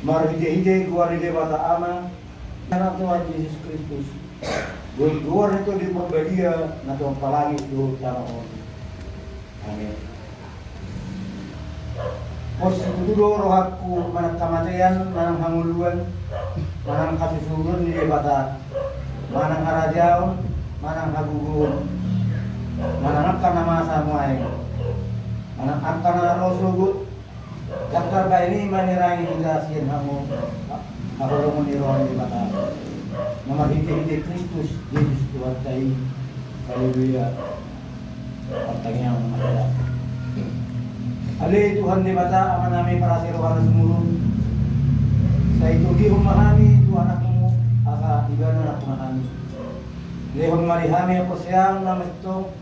Marhide keluar di bata ama, anak Tuhan Yesus Kristus. Keluar itu di dia, na Tuhan palangi itu tanah orang. Amin. Pos itu roh aku manang kamatayan, manang hanguluan, manang kasusuran di bata, manang harajaon, manang hagugun, manang akan nama samuai, manang akan rosugut. Daktar ba ini manirangi kita siyan hamo ako lang uniron di bata na maghiti-hiti Kristus Yesus Tuhan tayo haleluya pagtangyang masaya ali Tuhan di bata ama namin para sa rohan na sumulong sa ito di humahami Tuhan ako asa iba na nakumahami lehon marihami ako siyang namas ito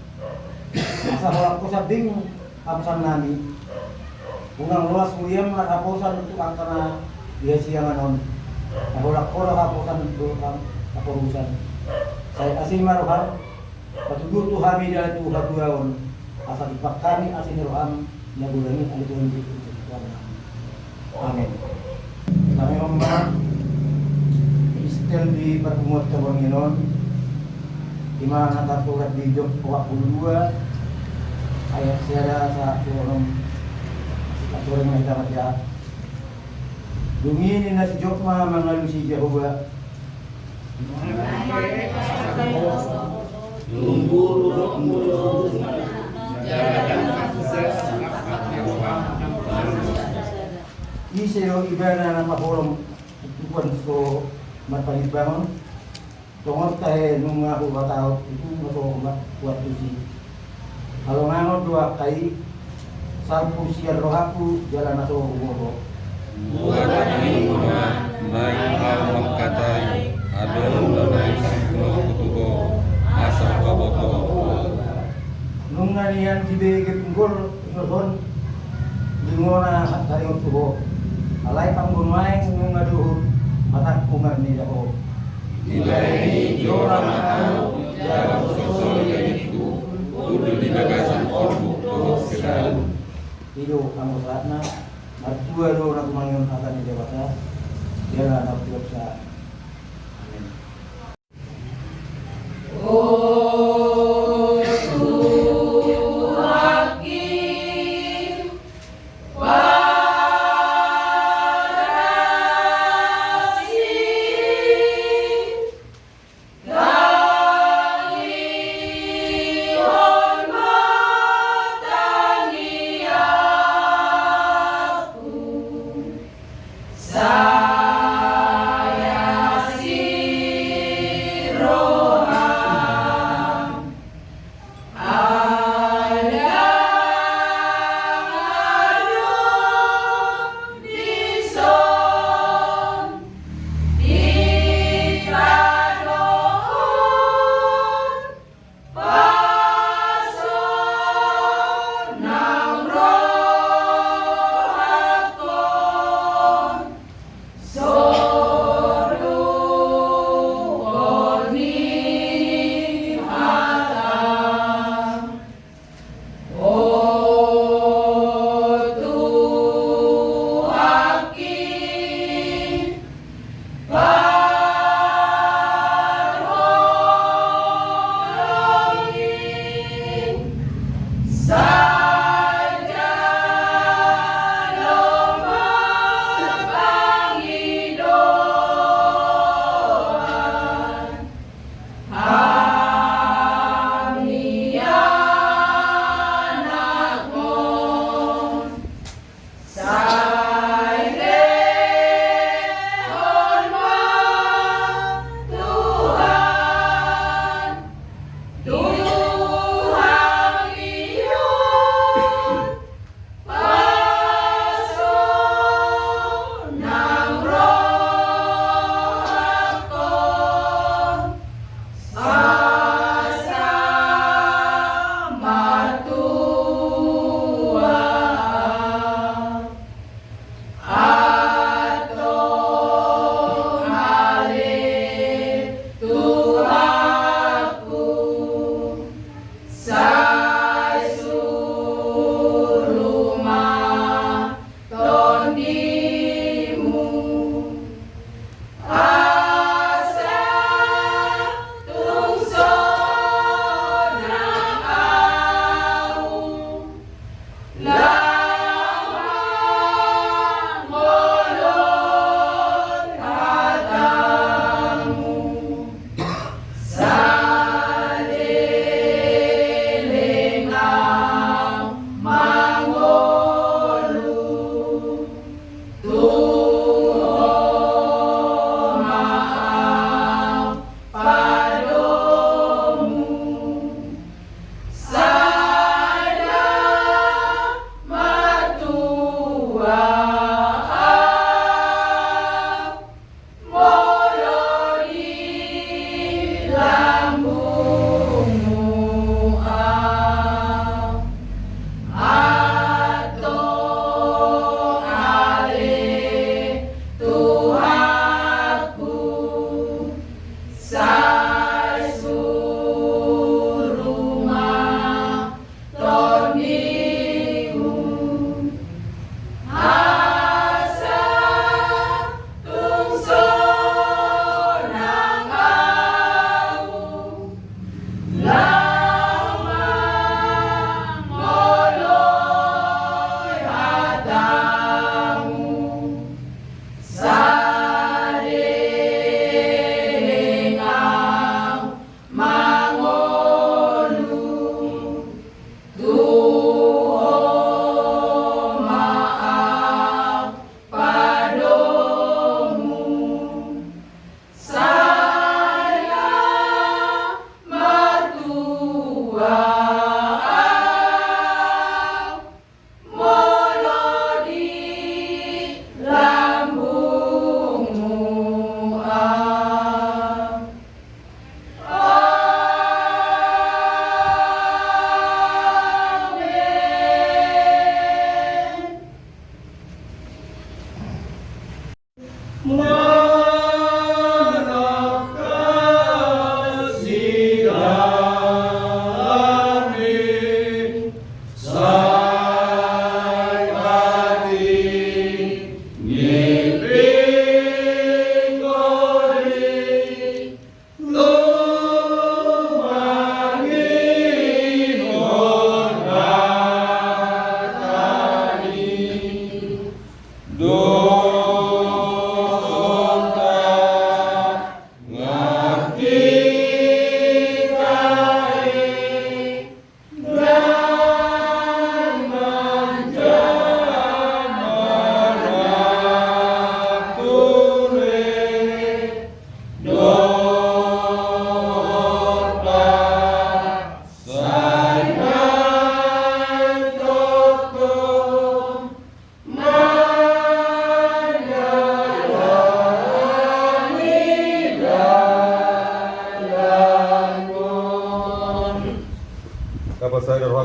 asa horak ko sa ding kapsan namin unang luas uyam nakaposan untuk antara dia siang anon nahulak-hulak kaposan untuk kaporusan saya asin maruhan patugur tuhami dan tuha tuhaon asa dipakani asin roham nagulangin alituhan dito amin kami mamang istel di pertemuan Panginoon di mana tersurat di Job 42 ayat siada sa turun aturan ng itamat ya. Duminin na si Jokma mga si Jehovah. Isayo iba na napahulong tukuan so matpalibbangon. Tungod tayo nung ako batao itu masuk buat si. Kalau ngangon dua kali sampu siar rohaku jalan naso umuro. Buat ini naik hal katai adon dalai sikno kutubo asal kaboto. Nung nanian tibege tunggol ingon lingona dari kutubo. Alay panggunwaing nung ngaduhur matak kungan ni dako. Tidak jorang atau jalan sosok itu kudu dibagasan korbu to selalu. Hidup kamu saatnya mertua do nak manggil akan di dewasa dia lah nak biasa amin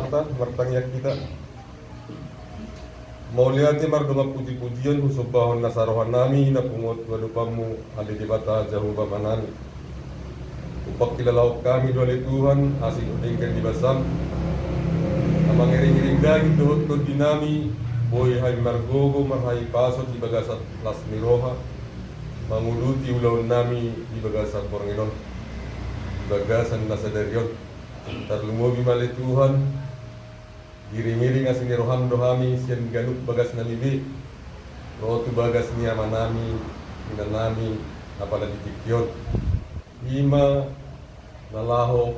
rohata martangyak kita. Mauliati mardunga puji-pujian husubahon nasarohan nami na pungot wadupamu ali dibata jauh bamanani. Upak kilalaw kami doali Tuhan asing udingkan di basam. Amang iring-iring daging dohot ko dinami boy hay margogo marhay pasot di bagasat las miroha. Manguluti ulaw nami di bagasat Panginoon. Bagasan nasa daryon. Tarlumubi mali Tuhan. Giring-iring asin roham dohami siyan ganuk bagas na libi. Roto bagas niya manami, minanami, apalagi tikyon. Ima nalaho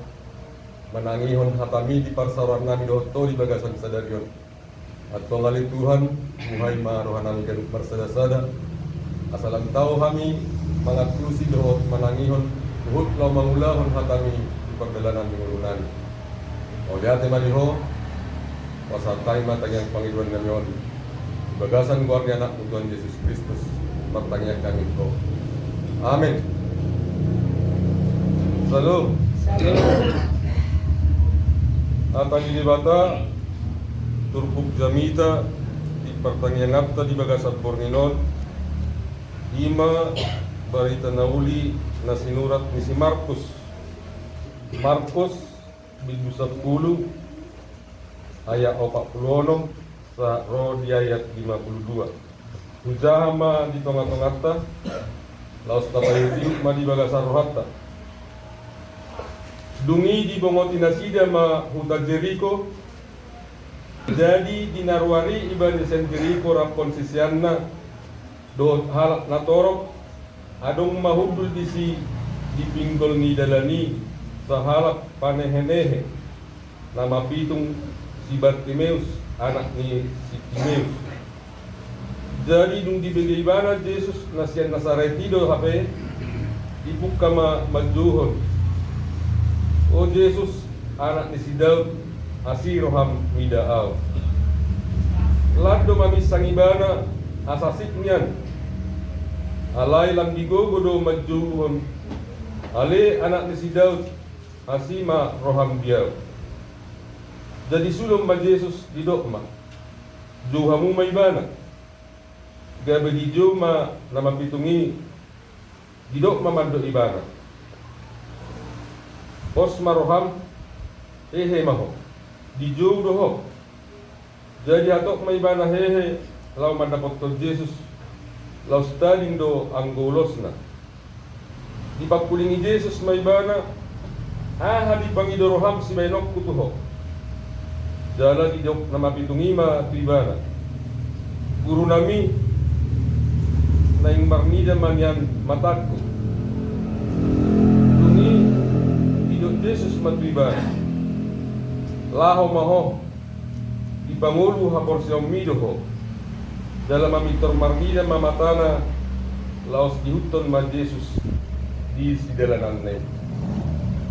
manangihon hatami di parsaran nami doto di bagasan sadaryon. At pangali Tuhan, buhay maarohan nami ganuk marsada-sada. Asalang tao kami, mga klusi dohot manangihon, uhut law mangulahon hatami di pagdalanan ng ulunan. O diate maliho, pasatay matang Panginoon ngayon. Bagasan ko ang anak ng Tuhan Yesus Kristus, matangyan kami ko. Amen. Salam. At ang ilibata, turpuk jamita, di pertangyan ngapta di bagasan Panginoon, ima barita nauli na sinurat ni si Marcos. Marcos, bidu 10, ayat 46 sa Rodi ayat 52. Hujahama di tonga-tongata, laos tabayuti ma di bagasan rohatta. Dungi di bongoti nasida ma huta Jericho, jadi dinarwari iban sen Jericho ram konsisianna do halak natorok adong mahudul disi di pinggol ni dalani sa halak panehenehe nama pitung si Bartimeus anak ni si Timeus. Jadi dung dibeli ibana Yesus nasian Nasaretido hape ibuk kama majuhon. O Yesus anak ni si Daud asiroham midaaw. Lado mamis sang ibana asasik niyan. Alay lang digogodo majuhon. Ale anak ni si Daud asima roham biyaw. Jadi sulong ma Jesus di dokma. Juhamu may bana. Gabi di Juma na mapitungi di dokma mando ibana. Os maroham hehe maho. Di Jum doho. Jadi atok may bana hehe law mandapot to Jesus. Law staling do anggolos na. Di pagkulingi Jesus may bana. Di pangidoroham si Bainok kutuho. Jalan idok na mapitungi ma tibana. Guru nami na yung marnida man yan matakko. Tungi idok Jesus matibana. Laho maho ipangulu hapor siya umido dalam mamitor marnida mamatana laos dihuton ma Jesus di sidalanan na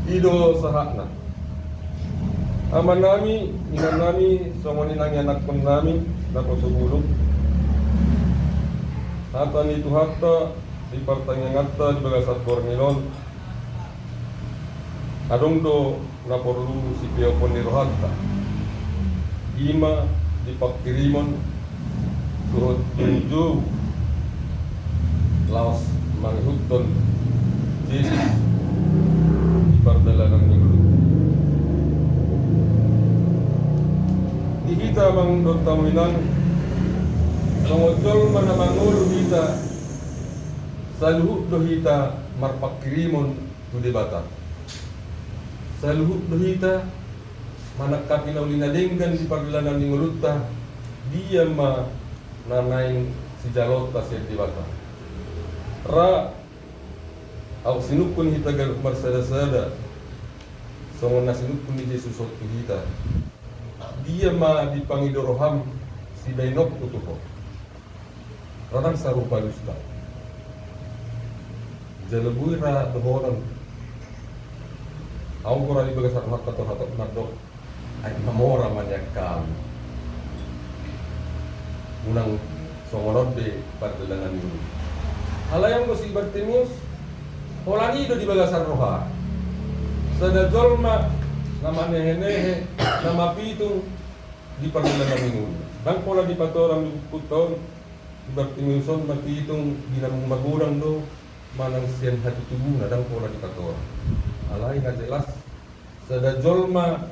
ido sahakna. Aman nami, inan nami, songonin ang anak pun nami, nakosugulog. Hata ni Tuhatta, di partang ngatta, di bagasat Panginoon. Adong do na porlu si Piopon ni Rohatta. Ima, di pagkirimon, tuhot tuju, laos manghuton, Jesus, di pardalanan ni Guru. Kita mang dotawinan mangotol manamangul kita saluhut dohita marpakirimon tu debata saluhut dohita manakapi naulinadenggan di paglanan ni ngulutta dia ma nanaing si jalota si debata ra au sinukun hita garuk marsada-sada songon nasinukun ni Jesus tu hita dia ma dipangidoroham si Bainok kutuho. Ranang sarupa dusta. Jalabui ra dohoran. Aung ko ra ibagas hatot hatot madok. Ay mamora manyak kam. Unang songonod de pardalangan ini. Halayang mo si Bartimeus. Holani do dibagasar roha. Sada jolma na manehenehe, na mapitong di pagdala ng Nang pola di patorang puton, di Bartimuson mapitong ginamong magulang do, manang siyan hati tubuh na dang pola di patorang. Alay nga jelas, sa dajolma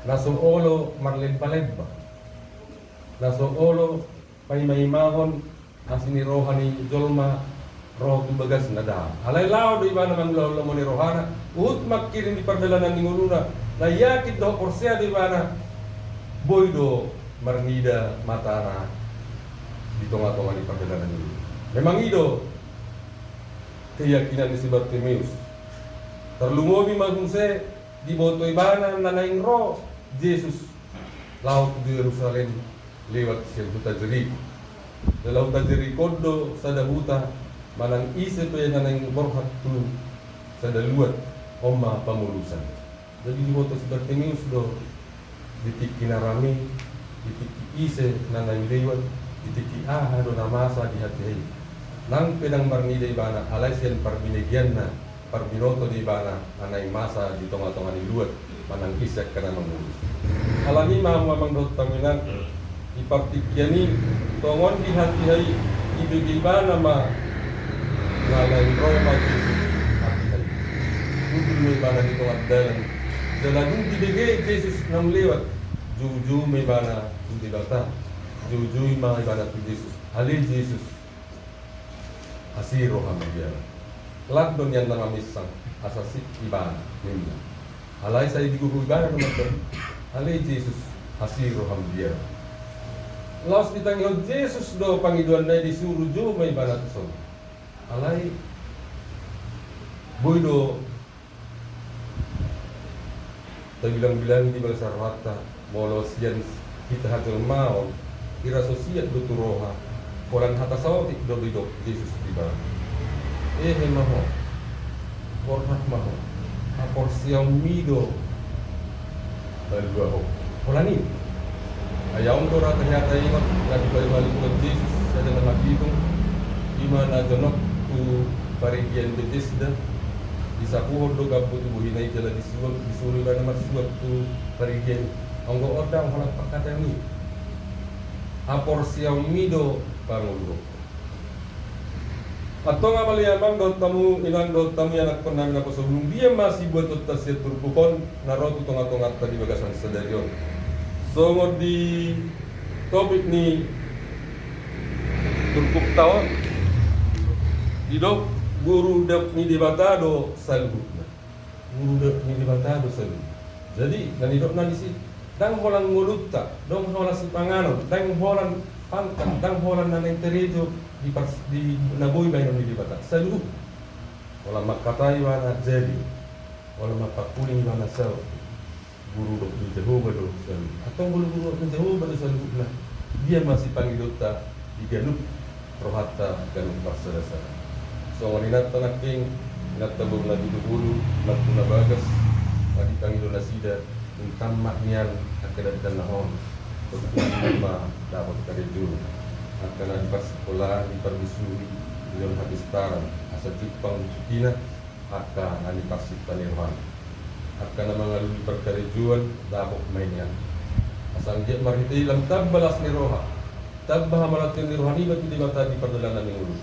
nasuolo marlen palebba. Nasuolo pahimaymahon asinirohan ni Jolma roh tubagas na da. Alay lao do iba naman lolo mo ni Rohana. Ut makirin di pardalanan ni nguluna. Na yakit do porsya di iba na boy do marnida matana dito nga to nga di pardalanan ni. Memang ido keyakinan ni si Bartimeus. Terlumobi magungse di boto ibana nanaing roh Jesus laut di Yerusalem lewat siya huta Jericho. Dalam huta Jericho do sa dahuta manang isip pa yan nanaing borhat tu sa daluat oma pamulusan. Jadi di boto si Bartimeus do ditik kinarami, ditik ise nanaing lewat, ditik aha do namasa di hati. Nang pedang marnida ibana alay siyan parbinigyan na parbinoto di ibana nanaing masa di tonga-tonga ni luat manang isak kana mamulus. Alami mamang dot taminan ipartikyani tongon di hati-hati ibigibana ma nanaing Roma di hati-hati. Kudul may bana dito at dalan. Daladung dibigay Jesus nang lewat. Juju may bana hindi bata. Juju may bana to Jesus. Ali Jesus. Asiro kami biya. Lakdon yan lang amisang asasik ibana. Ninda. Alay sa ibigugo ibana naman doon. Ali Jesus. Asiro kami biya. Laos ditangihon Jesus do pangiduan na disuruh jo may bana to. Alay boy do bilang-bilang di bangsa rata molos yan kita hasil mau kira sosiat do turoha orang hata sawati do bidok Jesus tiba maho kornak maho apor siang mido berbuah polani ayam to rata nyata ingat lagi balik ke Jesus ada nama hitung imana jonok tu parigian Bethesda isa puhor do gapo tu buhinay jala disuruh ba naman suwat tu parigian anggo ordang halak pakatan ni apor siyaw mido pangulo atau nga malayamang dot tamu ilang dot tamu yang ako namin ako sebelum dia masih buat tasir turbukon naroto tonga-tonga tadi bagasan sadaryon so di topik ni turpuk tawon Didok guru dep ni debatado salut. Guru dep ni debatado salut. Jadi dan didok na disi dang holan ngulutta, dong holan si panganon, dang holan pangkat, dang holan naneng terejo di naboy bay ni debata. Salut. Wala makatai wana jadi. Wala makakuling wana saw. Guru dok ni Jehovah do salut. Atau guru ni Jehovah do salut na. Dia masih panggilota di ganup rohata ganup parsada-sada. So nginat tanaking natabog na dudubulu na bagas tadi Panginoon na sida yung tamak niyan at kadagdan nahon pagkuhan ma dapat karejo at kanagpas pula di parbisuri yung habistaran asa jipang kina at kananipasit panirwan at ka na mga luli pagkarejuan dapat may niyan asang di marhitay lang tabbalas ni Roha tabbaha malatin ni Rohani ba't hindi ba tadi pardalanan ng ulo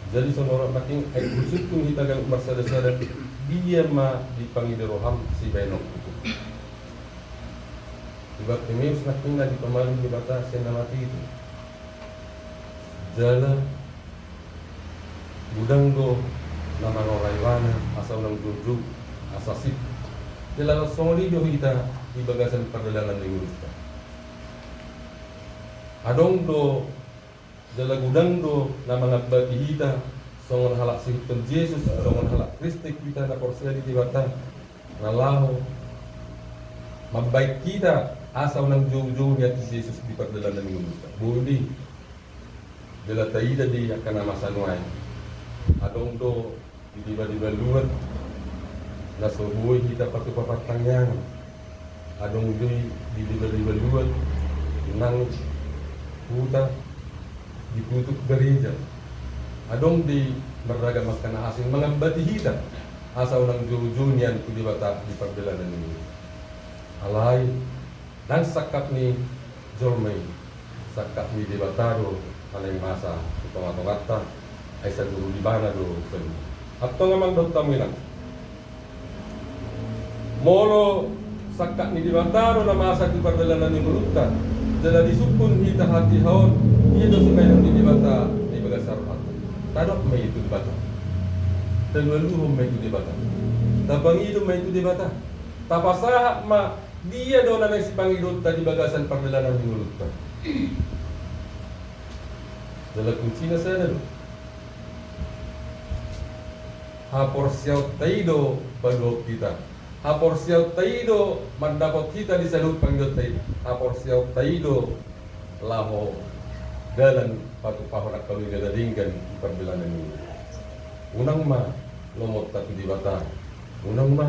jadi sonora making ay kusut kung hitagang marsada-sada dia ma dipanggil roham si Benok itu. Sebab Timeus naking na di pamaling di bata siya na mati itu. Jala gudang do na manoraywana asaw ng juju asasip. Jala songli do hita di bagasan pardalanan ng urista. Adong do jala gudang do na mga batihita songon halak sihutun Jesus songon halak Kristik kita na porsia di tibata na laho mabaik kita asaw ng jauh-jauh niya ti Jesus di pagdalanan ng mundo budi jala taida di akan masanway adong do di diba luar na subuhi kita patupapatangyan adong do di diba luar nang huta ditutup gereja adong di beragam makanan asing mga batihita asa unang jujunian ku di bata di pagdalanan ini. Alay dan sakap ni Jormay, sakap ni di batado alay masa ipang-atong-ata ay sa guru di bana do sa guru. At ito nga mang tamuinan. Molo sakap ni di batado na masa di pagdalanan ni Mulutta. Dala disukun hita hati haon, iya do sa kayo di bata di bagasar hati. Tadok may itu di bata. Tengaluhom may itu di bata. Tabangidom may itu di bata. Tapasaha ma dia daw na si Panginoon tadi bagasan pagdalanan ni Mulutta. Dala kunci na sana do. Hapor siyaw taido pagod kita. Hapor siyaw taido mendapat kita di salut Panginoon taido. Hapor siyaw taido laho dalan patupahonak kami gadadingkan pagdalanan ni. Unang ma lomot tatu di bata. Unang ma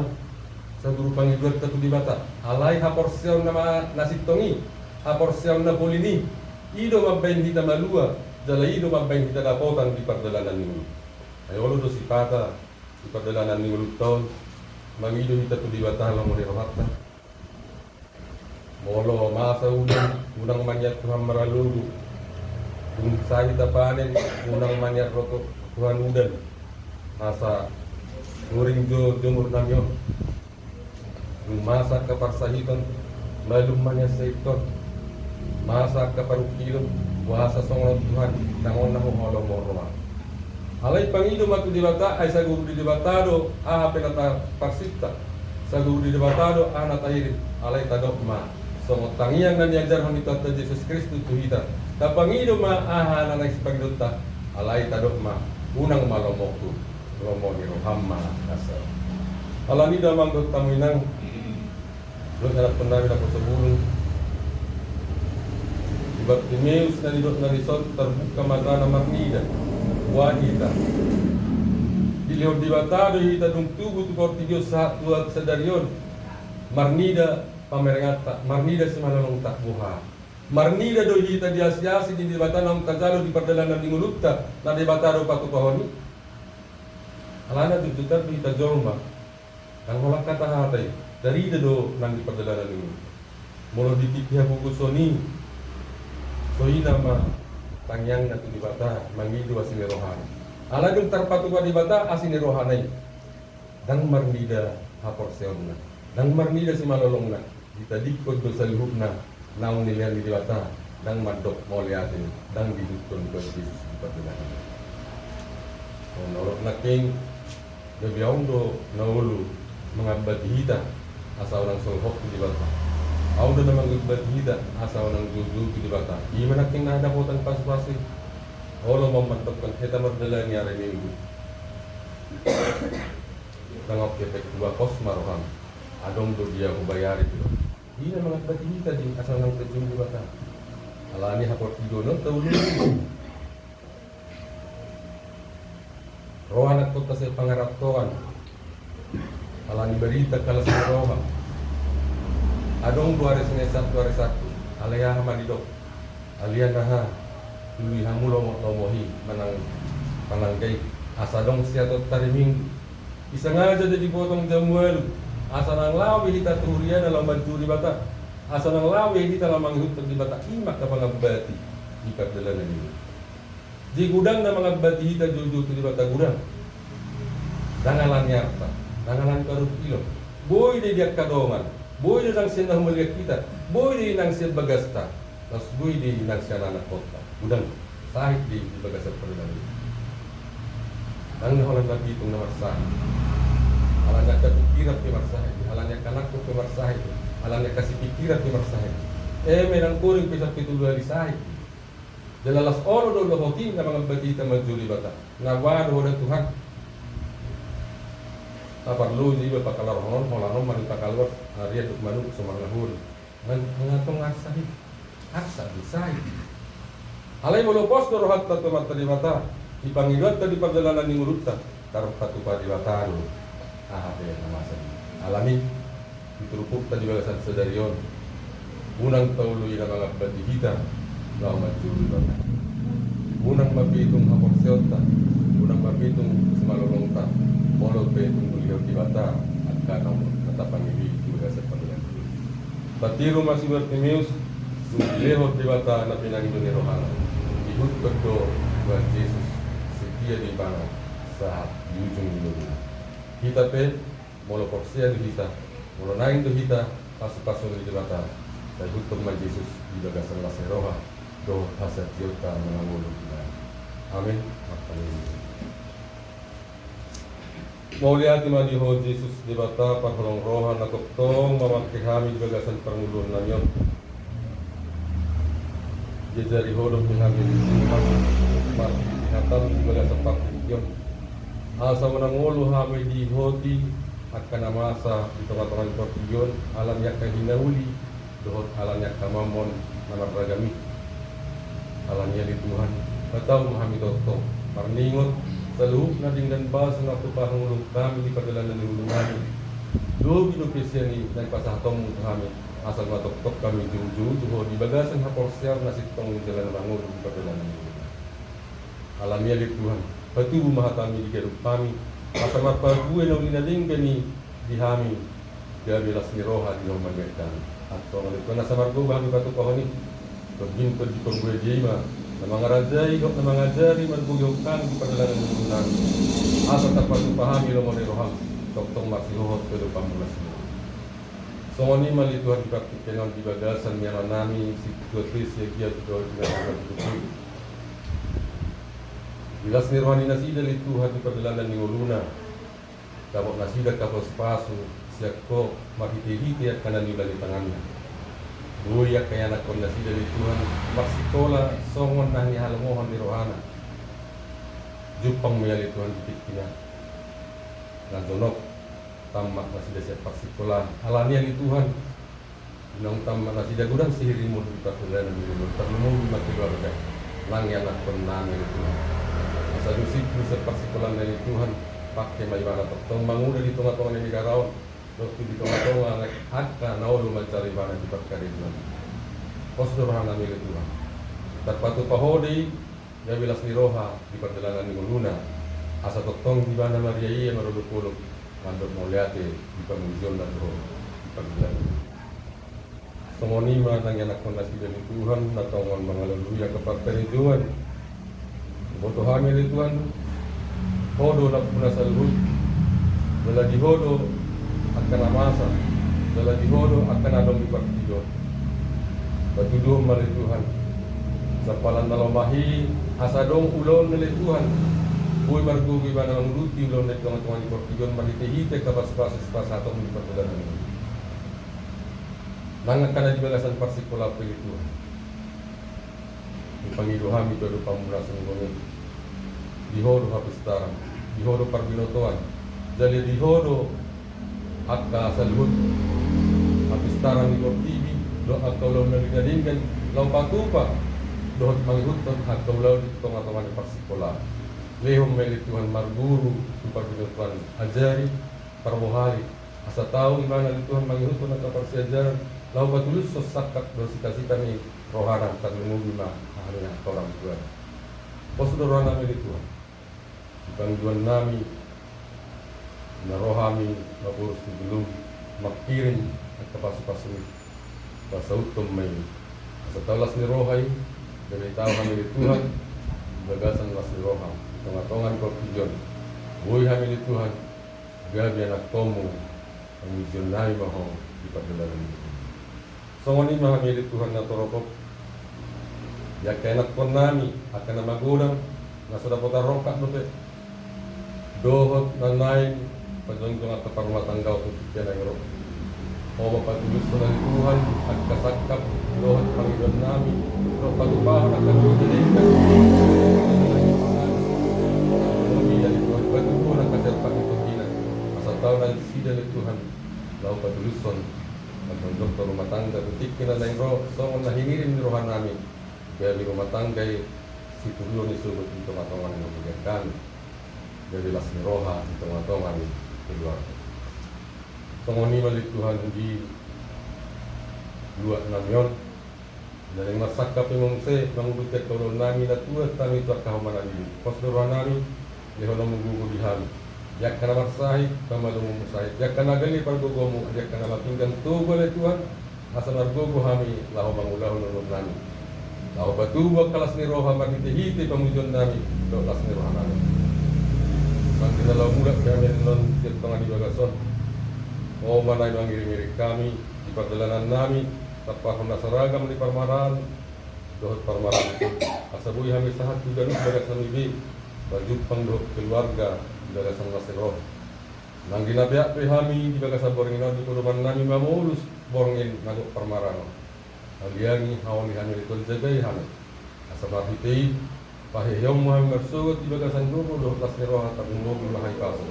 sa guru Panginoon tatu di bata. Alay hapor siyaw na nasitongi. Hapor siyaw na bolini. Ido mabayin kita malua. Dala ido mabayin kita dapotan di pagdalanan ni. Ayolo do si pata di pagdalanan ni Mulutta. Mangido kita tu di bata lang mo ni Rohata. Molo masa unang manyat Tuhan maraludu. Kung sa kita panen unang manyat roto Tuhan udan. Masa nuring jumur namyon. Kung masa kaparsahiton malum manyat sektor. Masa kaparukilon wasa songon Tuhan nangon na holong mo Roma. Alay Panginoon matu di bata ay sa guru di batado aha penata parsita. Sa guru di batado aha natahirin alay tadok ma. So tangiang nan yajarhan ito at Jesus Kristus tuhita. Ta Panginoon ma aha na nagsipagdota alay tadok ma unang malomok tu. Lomo ni Rohamma nasa. Alani damang dot tamuinang dot anak pendawi ako sa bulong. Bartimeus na didot na risot terbuka mata na marnida. Wanita dilihat di batado hita dung tubuh tu kortigios saat tuat sedarion marnida pamerengata marnida semanalong tak buha marnida do hita di asiasi di batado kajalo di perdalanan di Mulutta na di batado patu pahoni alana tututar hita jorma nang holak kata hatai dari do nang di perdalanan ini molo di tipia bugusoni soina ma tangyang na di bata mangidu asini rohani. Ala dung terpatuka di bata asini rohanai. Dang marnida hapor seonna. Dang marnida si malolongna. Kita dikod do salhubna naung nilian di bata. Dang madok moliatin. Dang didukon do Yesus di patunahan. So nolok na king gabiaung do naulu mengabad hita asa orang solhok di bata. Ako na namang igbadhida asaw ng juju di bata. Iman aking nadakotan pas-pasi. Olo mamantok kan kita mardala niya rin minggu. Tangok kepek dua kos maroham. Adong do dia ko bayari dito. Di na mga badhida din asaw ng tajung di bata. Alani hapot tido no tawlo. Rohan at kota sa pangarap toan. Alani berita kalas roha. Adong 2001 alaya hamadidok alian naha lui hamulo mo tomohi mananggay asadong siya to tariming isang aja jadi potong jamuel asa nang lawi hita turian dalam banturi bata asa nang lawi hita lamang hutag di bata imak ka pangabati di pagdalanan ini di gudang na mga bati hita jojo di bata gudang dangalan yarta dangalan karut ilo boy di diak kadongan boy di nang siya melihat kita, boy di nang siya bagasta, tas boy di nang siya nanak kota. Udang sahit di bagasta perdana. Nang naholan lagi itong namarsahin. Alanya kapikiran di marsahin, alanya kanakot di marsahin, alanya kasih pikiran di marsahin. Menang kuring pisah pitulua di sahit. Jalalas oro do lohotin na mga batita majuli bata. Nawado dan Tuhan. Perlu juga pakalar honon holanon mani pakalwat area duk manuk semanahun mengatong asahi aksa disai alai bolo pos do rohat tatu mata di mata dipangiluat tadi perjalanan di Mulutta karep patu padi watanu ya namasa alami diturupuk tadi bagasan sedarion unang taulu ina mga bati hita law majuli bata unang mabitung hapok seota unang mapitung sumalulongta, molot petong beliau di bata, at kanong natapang ibig juga sa pamilyang. Patiro masih Bartimeus, lehot di bata na pinangino ni Rohana. Ihut berdo buat Yesus setia di mana saat di ujung dunia. Kita pe molo porsia di kita, molo naing tu kita pasu-pasu di bata. Dan hukum ma Yesus di bagasan la seroha do hasa tiota mengangulu kita. Amin. Mau lihat di mana ho Yesus di bata parholong roha na koktong mamakai kami di bagasan permulun nanyon. Jejari hodong kami di mas hatam di bagasan parkion. Asa menangulu kami di hoti akan amasa di tempat-tempat parkion alam yak kahinauli dohot alam yak kamamon nama ragami alamnya di Tuhan. Atau memahami toto marningot seluruh nading dan bahasa waktu pahulung kami di perjalanan di kami. Dua binupisian ini dan pasah tong kami asal matok-tok kami jauh-jauh di bagasan haporsiar nasi tong di jalan bangun di perjalanan ini. Alamnya di Tuhan. Patu mahatami di kehidupan kami. Asal marpague na ulinading gani di kami. Gabilas ni roha di rumah mereka. Atau oleh Tuhan asal margo kami patu kahoni. Berbintu di pergue jima. Na mangaraday na mangajari magbugyo kami di perjalanan di kami. Asal tapat pahami lo mo ni roha. Toktong masilohot pero pamulas mo. So ni mali Tuhan dipraktikkan di bagasan miara nami si Tuhan ya dia juga dengan Bilas ni rohani nasida li Tuhan di perjalanan ni uluna. Dabok nasida kapos pasu siak ko makiti-hiti at kanan nila ni tangannya. Buya kaya nakon nasida li Tuhan maksikola songon na ni halamohon ni rohana. Jupang maya li Tuhan ditikina. Na zonok tamak nasida siap paksikola alania li Tuhan. Inong tamak nasida gudang sihirimu di perjalanan ni uluna. Terlumung di makiluarga. Lang yan nakon nami li Tuhan. Asa dusik bisa paksikolan dari Tuhan pakai maibana tong manguda di tengah-tengah ni negaraon waktu di tengah-tengah akka naulu mencari bana di perkara Tuhan. Posdorana milik Tuhan. Terpatu pahodi ya bilas ni roha di perjalanan ni luna. Asa totong di bana Maria iya marudu puluk mandok moliate di pengujian dan roh di perjalanan. Semonima nang anak nasi dari Tuhan natongon mengaluluya keperkara Tuhan. Boto hamil di Tuhan hodo nak puna salhut dala di hodo akan amasa dala di hodo akan adong di partido batuduh mali Tuhan sapalan nalomahi asadong ulon mali Tuhan buy margugi bana nuruti ulon di tengah-tengah di partido mahite-hite kapas-pas atau di perjalanan ini nangakan di bagasan parsikola pilih Tuhan pangiduhami todo pamulasan ngongon dihodo hapistaran dihodo parbinotoan jadi dihodo akka salhut hapistaran di TV do atau law naligadingkan law patupa dohot manghutot atau law di tengah-tengah di parsikola lehong melit Tuhan marguru di parbinotoan ajari parbohari asa tahu imana di Tuhan manghutot na kaparsiajaran law batulus sosakat do sita-sita ni rohana tanungugi ma ahlinya orang Tuhan. Posudara nami di Tuhan. Panggilan nami na rohami mapurus di belum makirin at kapasu-pasu pasautom may asatalas ni rohay dami tao kami di Tuhan gagasan las ni roha tungatongan ko pijon buhay kami di Tuhan gabi anak tomu ang misyon nami maho di pagdalaran ni Songon ini kami di Tuhan na torokop ya kainak pon nami akan nama gudang na sudah putar rokak dote dohot na nain pajong-jong at parumah tangga untuk tiyan ang rok o mapatulus na ng Tuhan at kasakap dohot Panginoon nami dohot patupahan at kagulitin umiyan ni Tuhan patupuhan ang kaserpan ni Tuhan asa tao na sida ni Tuhan lau patuluson at ang doktor rumah tangga tutikin na ng roh songon na hingirin ni rohan namin kaya di rumah tangga si Tuhan ni subot di tengah-tengah yang membiarkan dari las ni roha di tengah-tengah ni keluarga. Songon ni malik Tuhan di luar namion dan yang masakap yang mengse mengubutkan tolong nami na Tuhan kami tuak kahumanan ini. Pas rohan nami lihono mugugu dihami. Yak kana marsahid, pamalumu musahid. Yak kana gali pargogomu, yak kana matinggan tubo le Tuhan. Asa nargogo hami laho mangulahu nunun nami. Laho batuba kalas ni roha makitihiti pamujon nami, do las ni roha nami. Mangkina lau muda kami non tiap tengah di bagason. Oh manay mangiring-iring kami di perjalanan nami, tapahon nasaragam di parmaran, dohot parmaran itu. Asabui hami sahat juga nih bagas nami bi, baju pangdoh keluarga di bagasan nasiroh. Nanggina biak pe hami di bagasan borongin di kuruman nami mamulus borongin nagok parmaran. Aliangi hawan hami ikut jagai hami. Asabar hitei pahiyong hami mersugot di bagasan dulu dohot nasiroh tapi mobil mahai kaso.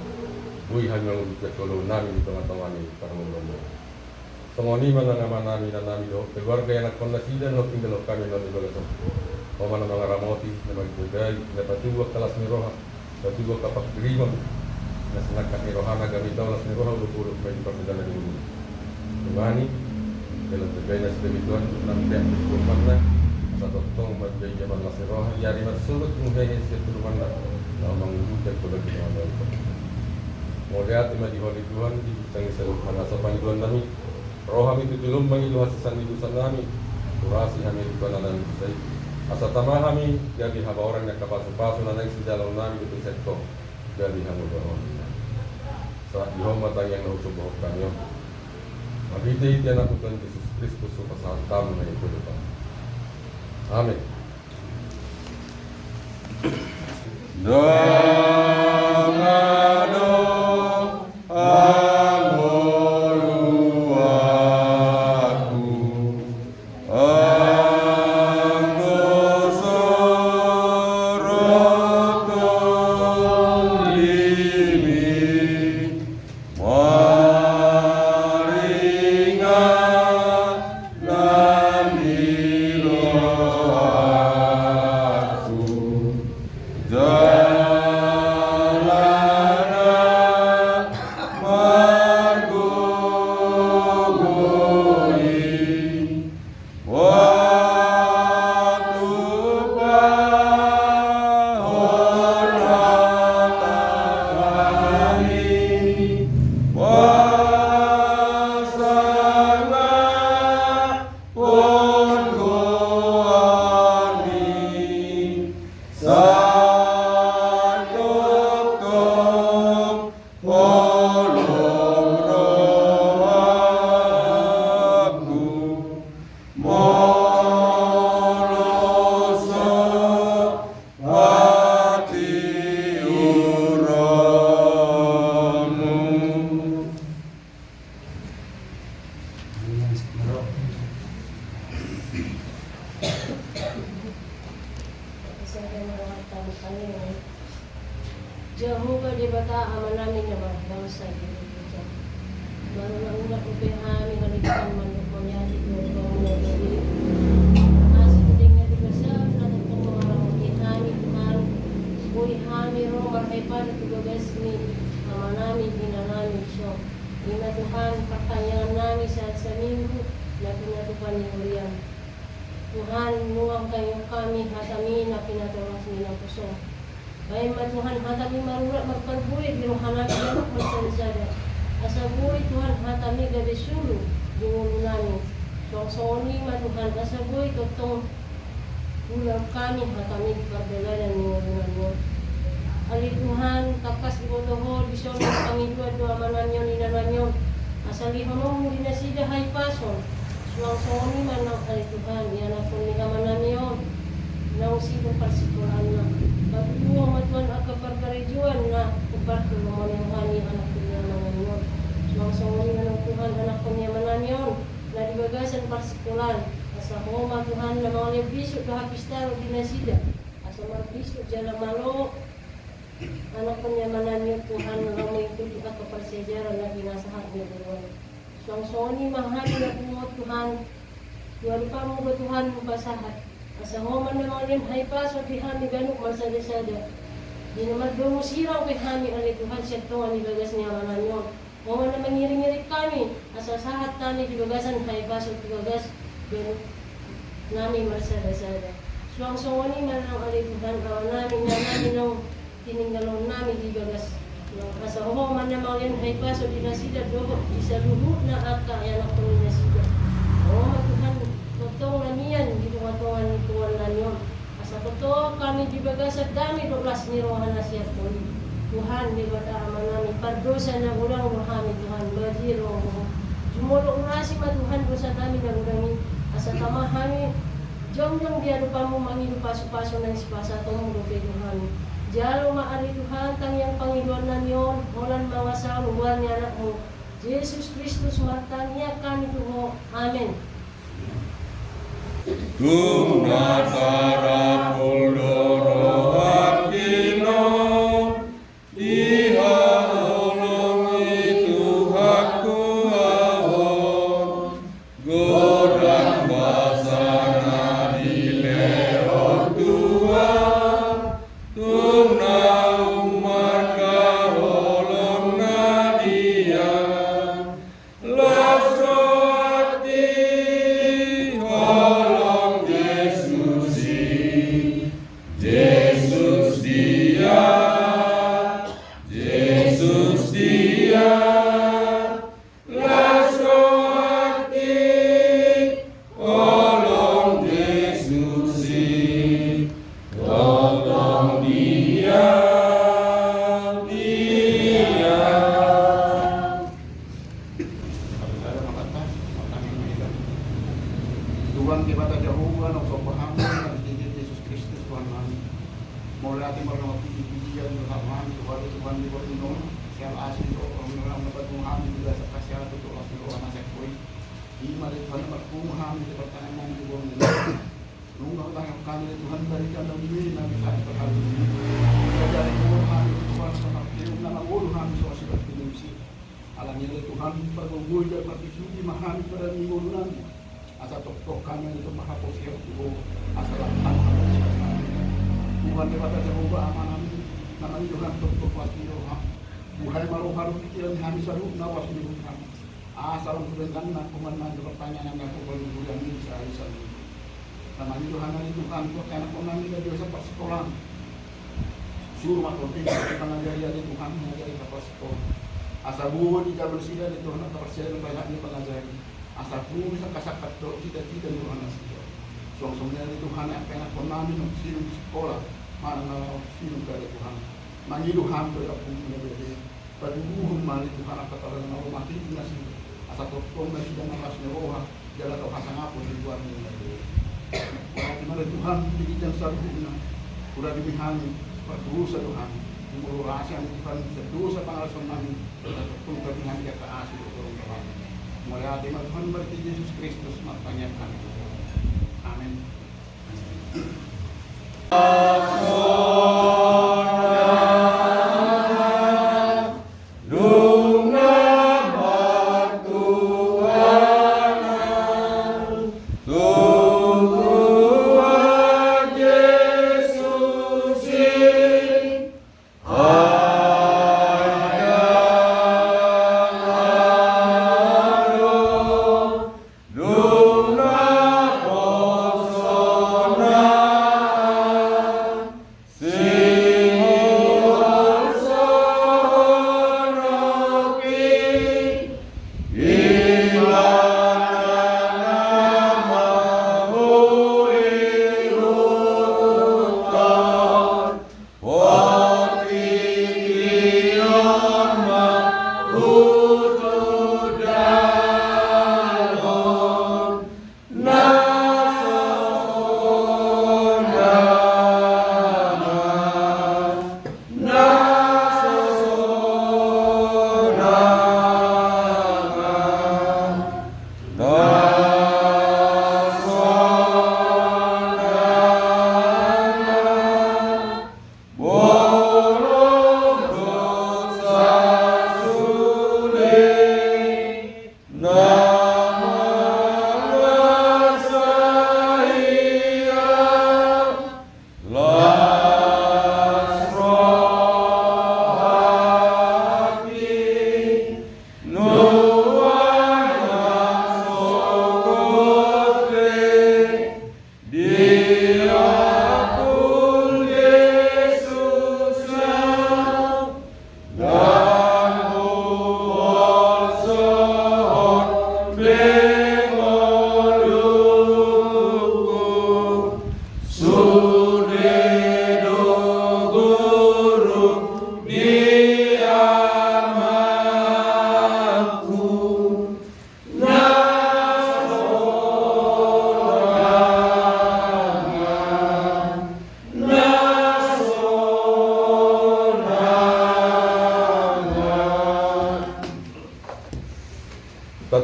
Bui hanya untuk kalau nami di tengah-tengah ni parmulombo. Songoni mana nami dan nami do keluarga yang nak kondasi dan lo tinggal kami non di bagasan. Mana mga ramoti na magbugay, na patuwa kalas ni roha, patuwa kapak dirimang, na sinakat ni roha na gamit daw las ni roha ulupulok may ipagdala ni ulo. Tumani, dalam bagay na sa bituan, nang tiyak tulungan na, sa toktong magbay yaman las ni roha, yari magsulot yung gaya siya tulungan na, na mangulutan ko lagi ng mga ito. Mulihat imadiwali Tuhan, di isang isang mga sa Panginoon namin, roha mi tutulong mangiluha sa sanilusan namin, kurasi kami di panalan sa asa tama kami, jadi haba orang yang kapaso-paso na nang sejalaw namin ito sekto, jadi hangudoon. Sa ihong matang yang nausubok kami, mabitay itiyan ako Tuhan Jesus Kristus supasahan tamu na ito lupa. Amen. Jehovah di bata aman namin naman bangsa dito. Manunang-unang upehami kanilang manukonya dito di asik tinggal di besar natin itong mga ramutihani Tuhan buhay hami ro marhaipan at tugagasni aman namin ginanamin siya ina Tuhan pertanyaan namin sa minggu na pinatupan ni Urian Tuhan nuwang kayo kami hatamin na pinatulas nilang puso. Bayan Tuhan hatami marurat magpagbulit di rohanami ganap magsansada. Asa buhay Tuhan hatami gabi sulu di ulo namin. Songsoni Tuhan asa buhay totong ulang kami hatami pagdalanan ni ulo namin. Ali Tuhan takas ibotoho di solo Panginoon doa mananyo ni nananyo. Asa lihono di nasida hay pason. Songsoni man ang ali Tuhan yan ako ni kamananyo. Nang sino parsikulan na. Pagbuwa matuan akaparkarejuan na kuparto naman yung hani anak ko niya mananyon. Sumangsangunin na ng Tuhan anak ko niya mananyon na dibagasan parsikulan. Asa homa Tuhan na mga lebisyo kahapistaro dinasida. Asa magbisyo dyan na malo. Anak ko niya mananyon Tuhan na may tuti akaparsejaran na ginasahat niya Tuhan. Sumangsangunin mahali na kumot Tuhan. Tuhan pa mo ba Tuhan mo basahat. Asa homan na mga rin hay paso pihami ganuk marsada-sada. Di naman dumusiraw pihami alay Tuhan siya tuwan ni bagas niya mananyon. Homan na mangiring-irik kami. Asa sahat kami di bagasan hay paso di bagas ganuk nami marsada-sada. Suwang-suwani man ang alay Tuhan awan namin na namin ng tininggalon namin di bagas ng asaho man na mga yan hay paso di na sila doho isa luho na aka yan ako na sila Tuhan totong na niyan di ko katungan ni Tuhan na niyon asa totoo kami di bagas at dami dolas ni rohan na siya Tuhan di ba tama namin pardosa na ulang rohami Tuhan bajiro jumulong na si Tuhan dosa namin na ulangin asa tamahami jom-jom dia lupa mo mangilu paso-paso ng espasa tumulo kay Tuhan. Jalo maari Tuhan tangyang Panginoon na niyon, ulan mga sa lugar niya anak mo. Jesus Kristus matanya kami tuho. Amen. Tumnatara puldoro hakino, diha olongi Tuhanku awon, godang basana di leon Tuhan, tumna umar kaholong nadia, laso hati holong Yesusi, Yesus dia, Yesus dia, laso hati holong Yesusi, tolong dia, dia. Tuhan kita Jehovah nak sopahan dan Yesus Kristus Tuhan kami. Mulai hati mereka puji-pujian Tuhan Tuhan di bawah sial asli orang dapat Tuhan juga sekasian untuk asli orang anak koi. Iman Tuhan dapat Tuhan di pertanyaan di bawah Nunggu tangan kami Tuhan berikan dan beri nabi kami terhadap ini. Dari Tuhan Tuhan sama kirim nama Tuhan soal seperti ini. Alangnya Tuhan bergumul dan berfisuji mahan pada minggu nanti. Asa tok kami itu menghapus yang itu asal Tuhan kepada Jehovah amanah namanya Tuhan tok pasti Tuhan Tuhan malu haru pikiran kami selalu nawas di Tuhan asal kebentan nak pemenang pertanyaan yang aku perlu yang ini saya namanya Tuhan ini Tuhan kok anak pemenang kita biasa pas sekolah suruh makhluk kita mengajari ada Tuhan mengajari pas sekolah asal buat di jalur sida di Tuhan tak percaya banyaknya pengajari asal pun bisa kasakat do cita-cita di Tuhan asal suang-suangnya di Tuhan yang pengen pernah minum sirum di sekolah mana sirum dari Tuhan mangi Tuhan tu yang pun menjadi pada buhum mali Tuhan akan kalau nama mati itu nasi asal topong nasi dan malas nyawa jalan atau pasang apa di luar ini kalau mana Tuhan dikijan sarjuna sudah dimihani berdosa Tuhan dimulai rasa yang Tuhan berdosa pangalasan nami pun terbihan dia ke asli orang Tuhan mulai hati Tuhan berarti Yesus Kristus makanya kami amin.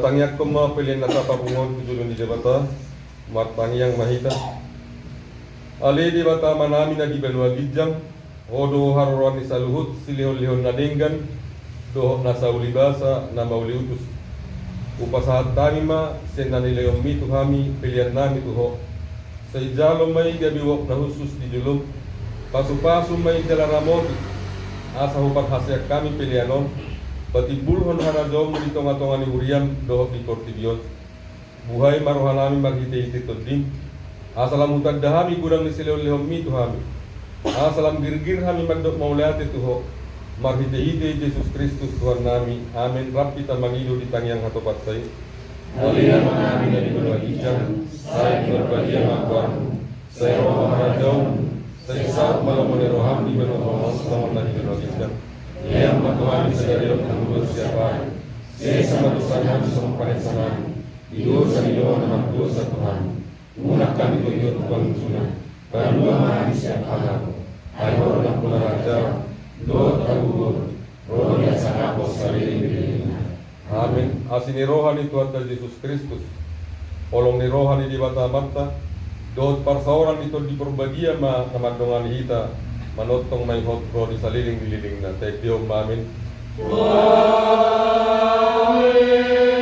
Upatangiak ko mga pilin na sa papungon kujulun di debata, matangiyang mahita. Ali di bata manami na di benua gijang, odo haruran ni saluhut silihon-lihon na dinggan, dohok na sa ulibasa na mauli utus. Upasahat tami ma, senanilayong mitu hami, pilihan nami tuho. Sa ijalo may gabiwok na husus di julum, pasu-pasu may jalaramoti, asa hupat hasyak kami pilihanon, pati bulhon hanadom di tonga-tonga ni Uriam, dohok di Portibion. Buhay maruhan nami maghiti-hiti todim, asalam hutag dahami gudang ni silihon-lihon mitu hami. Asalam girgir hami magdok maulati tuho, marhite-hite Yesus Kristus Tuhan nami. Amin. Rap kita mangido di tangiang hatopat say. Alina manami dari berwajibkan, saya berbahagia makuan, saya roh marajau, saya saat malam meneroham di benua Allah selamat lagi berwajibkan. Yang matuan bisa dari orang siapa, saya sama dosanya sama panesanan, hidup saniyo nama dosa Tuhan, menggunakan itu hidup Tuhan sunnah, kedua mana siapa aku, ayo orang pula raja, Lord agung, roh yang sangat besar ini. Amin. Asini rohani Tuhan Yesus Kristus. Olong ni rohani di bata-bata. Dot parsauran itu di perbagia ma kamandongan hita. Manotong may hot roh di saliling-liling na. Tek diom amin. Amin.